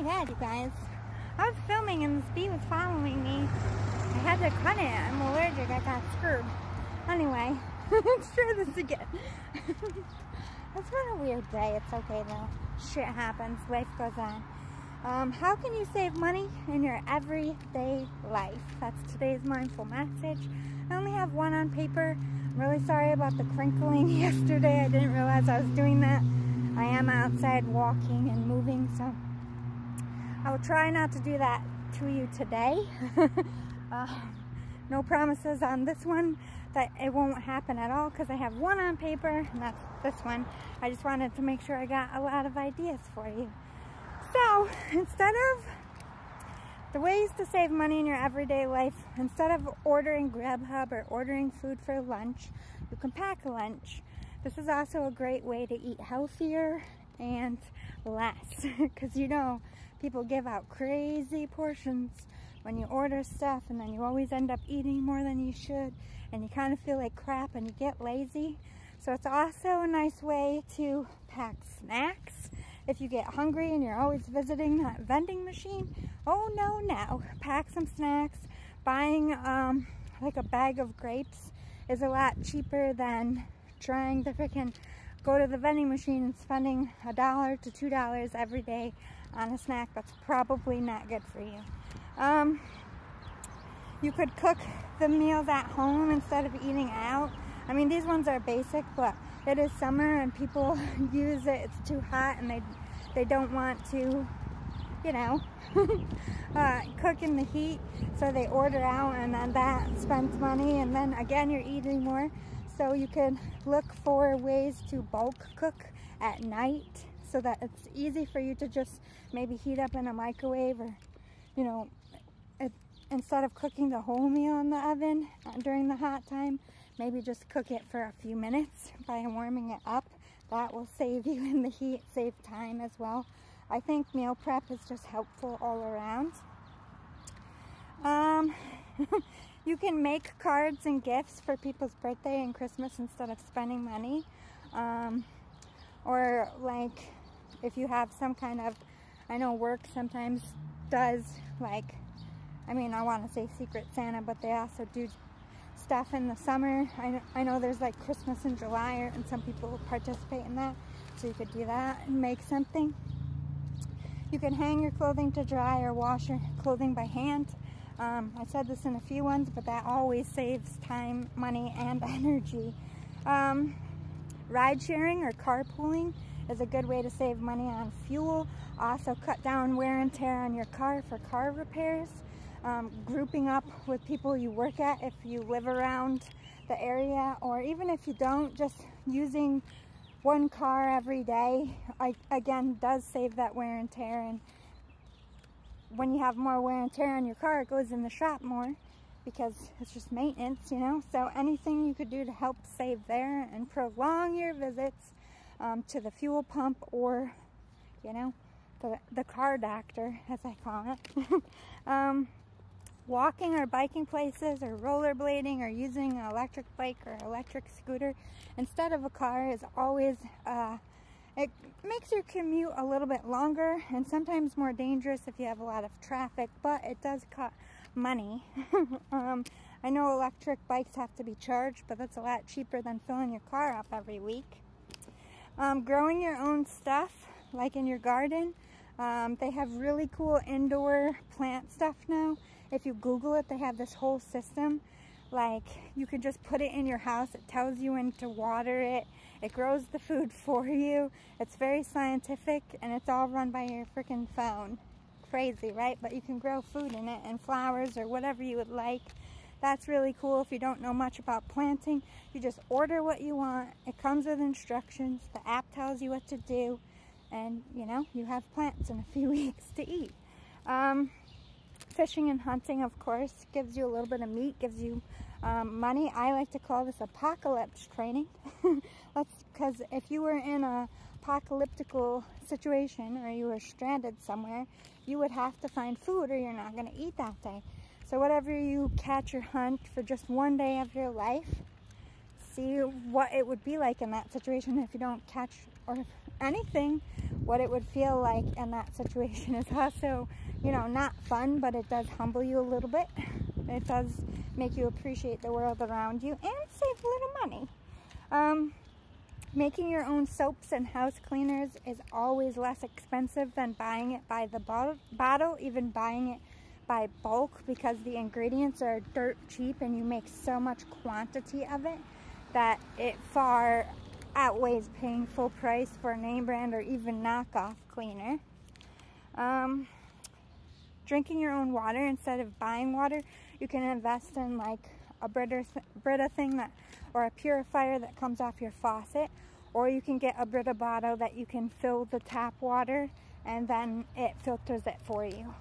God, you guys. I was filming and this bee was following me. I had to cut it. I'm allergic. I got screwed. Anyway, let's try this again. It's been a weird day. It's okay though. Shit happens. Life goes on. How can you save money in your everyday life? That's today's mindful message. I only have one on paper. I'm really sorry about the crinkling yesterday. I didn't realize I was doing that. I am outside walking and moving, so I will try not to do that to you today. No promises on this one that it won't happen at all because I have one on paper and that's this one. I just wanted to make sure I got a lot of ideas for you. So instead of the ways to save money in your everyday life, instead of ordering Grubhub or ordering food for lunch, you can pack a lunch. This is also a great way to eat healthier and less because you know people give out crazy portions when you order stuff, and then you always end up eating more than you should and you kind of feel like crap and you get lazy. So it's also a nice way to pack snacks if you get hungry and you're always visiting that vending machine. Oh no, pack some snacks. Buying like a bag of grapes is a lot cheaper than trying to freaking go to the vending machine and spending $1 to $2 every day on a snack that's probably not good for you. You could cook the meals at home instead of eating out. I mean, these ones are basic, but it is summer and people use it. It's too hot and they don't want to, you know, cook in the heat, so they order out, and then that spends money, and then again you're eating more. So you can look for ways to bulk cook at night so that it's easy for you to just maybe heat up in a microwave, or, you know, instead of cooking the whole meal in the oven during the hot time, maybe just cook it for a few minutes by warming it up. That will save you in the heat, save time as well. I think meal prep is just helpful all around. You can make cards and gifts for people's birthday and Christmas instead of spending money. Or like if you have some kind of, I know work sometimes does, like, I mean, I want to say Secret Santa, but they also do stuff in the summer. I know there's like Christmas in July, and some people participate in that. So you could do that and make something. You can hang your clothing to dry or wash your clothing by hand. I said this in a few ones, but that always saves time, money, and energy. Ride sharing or carpooling is a good way to save money on fuel. Also cut down wear and tear on your car for car repairs. Grouping up with people you work at if you live around the area, or even if you don't, just using one car every day, again, does save that wear and tear. And when you have more wear and tear on your car, it goes in the shop more because it's just maintenance, you know. So anything you could do to help save there and prolong your visits to the fuel pump, or, you know, the car doctor, as I call it. Walking or biking places, or rollerblading, or using an electric bike or electric scooter instead of a car is always, it makes your commute a little bit longer and sometimes more dangerous if you have a lot of traffic, but it does cost money. I know electric bikes have to be charged, but that's a lot cheaper than filling your car up every week. Growing your own stuff, like in your garden. They have really cool indoor plant stuff now. If you Google it, they have this whole system. Like, you can just put it in your house. It tells you when to water it. It grows the food for you. It's very scientific, and it's all run by your freaking phone. Crazy, right? But you can grow food in it, and flowers, or whatever you would like. That's really cool. If you don't know much about planting, you just order what you want. It comes with instructions. The app tells you what to do. And, you know, you have plants in a few weeks to eat. Fishing and hunting, of course, gives you a little bit of meat, gives you money. I like to call this apocalypse training. Because if you were in a apocalyptical situation, or you were stranded somewhere, you would have to find food or you're not going to eat that day. So whatever you catch or hunt for just one day of your life, see what it would be like in that situation if you don't catch or anything, what it would feel like in that situation is also, you know, not fun, but it does humble you a little bit. It does make you appreciate the world around you and save a little money. Making your own soaps and house cleaners is always less expensive than buying it by the bottle, even buying it by bulk, because the ingredients are dirt cheap and you make so much quantity of it that it far outweighs paying full price for a name brand or even knockoff cleaner. Drinking your own water instead of buying water, you can invest in like a Brita thing that, or a purifier that comes off your faucet, or you can get a Brita bottle that you can fill the tap water and then it filters it for you.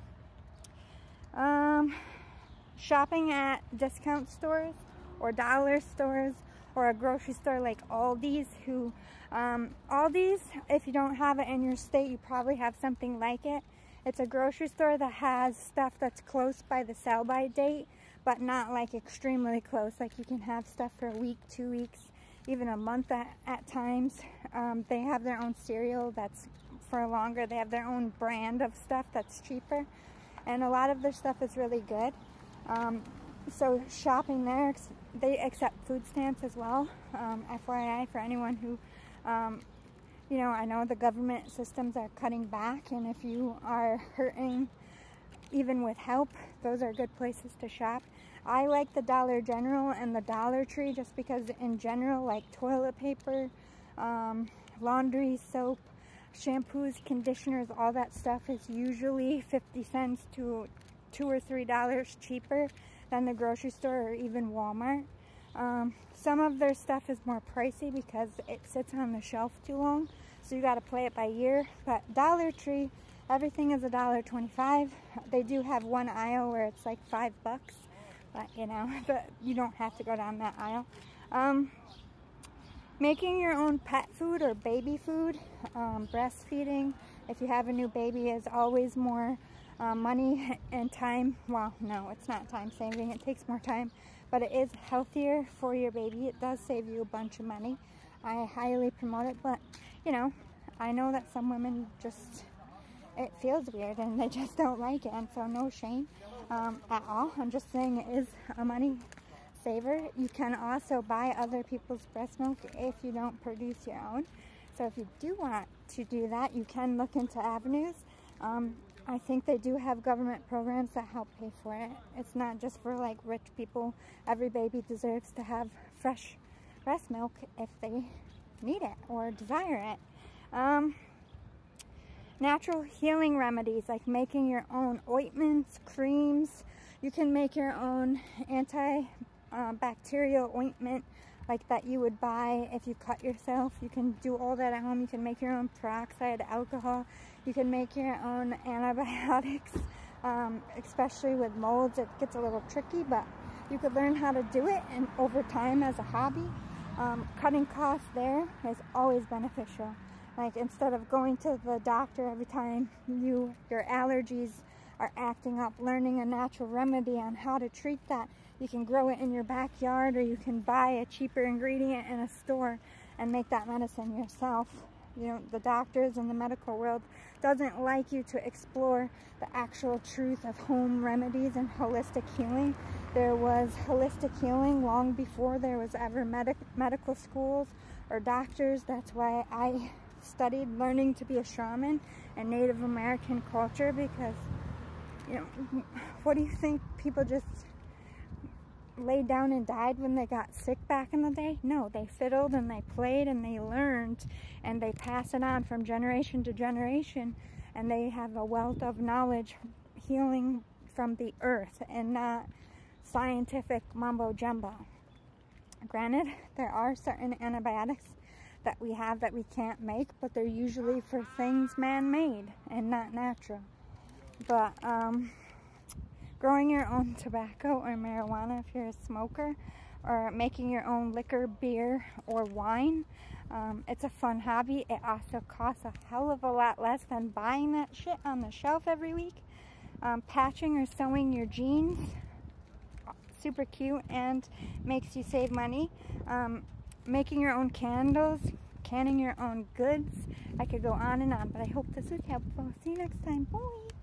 Shopping at discount stores or dollar stores or a grocery store like Aldi's, Aldi's, if you don't have it in your state, you probably have something like it. It's a grocery store that has stuff that's close by the sell-by date, but not like extremely close. Like you can have stuff for a week, 2 weeks, even a month at times. They have their own cereal that's for longer. They have their own brand of stuff that's cheaper, and a lot of their stuff is really good. So shopping there, they accept food stamps as well. FYI for anyone who, you know, I know the government systems are cutting back, and if you are hurting even with help, those are good places to shop. I like the Dollar General and the Dollar Tree just because in general, like toilet paper, laundry, soap, shampoos, conditioners, all that stuff is usually 50 cents to $2 or $3 cheaper than the grocery store or even Walmart. Some of their stuff is more pricey because it sits on the shelf too long, so you got to play it by ear. But Dollar Tree, everything is $1.25. They do have one aisle where it's like $5, but you know, you don't have to go down that aisle. Making your own pet food or baby food, breastfeeding, if you have a new baby, is always more money and time. Well, no, it's not time saving, it takes more time, but it is healthier for your baby. It does save you a bunch of money. I highly promote it, but you know, I know that some women just, it feels weird and they just don't like it, and so no shame at all. I'm just saying it is a money saver. You can also buy other people's breast milk if you don't produce your own. So if you do want to do that, you can look into avenues. I think they do have government programs that help pay for it. It's not just for like rich people. Every baby deserves to have fresh breast milk if they need it or desire it. Natural healing remedies, like making your own ointments, creams. You can make your own bacterial ointment like that you would buy if you cut yourself. You can do all that at home. You can make your own peroxide alcohol. You can make your own antibiotics, especially with molds. It gets a little tricky, but you could learn how to do it, and over time as a hobby. Cutting costs there is always beneficial. Like instead of going to the doctor every time your allergies are acting up, learning a natural remedy on how to treat that. You can grow it in your backyard, or you can buy a cheaper ingredient in a store and make that medicine yourself. You know, the doctors in the medical world doesn't like you to explore the actual truth of home remedies and holistic healing. There was holistic healing long before there was ever medical schools or doctors. That's why I studied learning to be a shaman and Native American culture, because, you know, what do you think, people just laid down and died when they got sick back in the day? No, they fiddled and they played and they learned, and they pass it on from generation to generation, and they have a wealth of knowledge healing from the earth and not scientific mumbo jumbo. Granted, there are certain antibiotics that we have that we can't make, but they're usually for things man-made and not natural. But growing your own tobacco or marijuana if you're a smoker, or making your own liquor, beer, or wine, it's a fun hobby. It also costs a hell of a lot less than buying that shit on the shelf every week. Patching or sewing your jeans, super cute and makes you save money. Making your own candles, canning your own goods. I could go on and on, but I hope this was helpful. See you next time. Bye.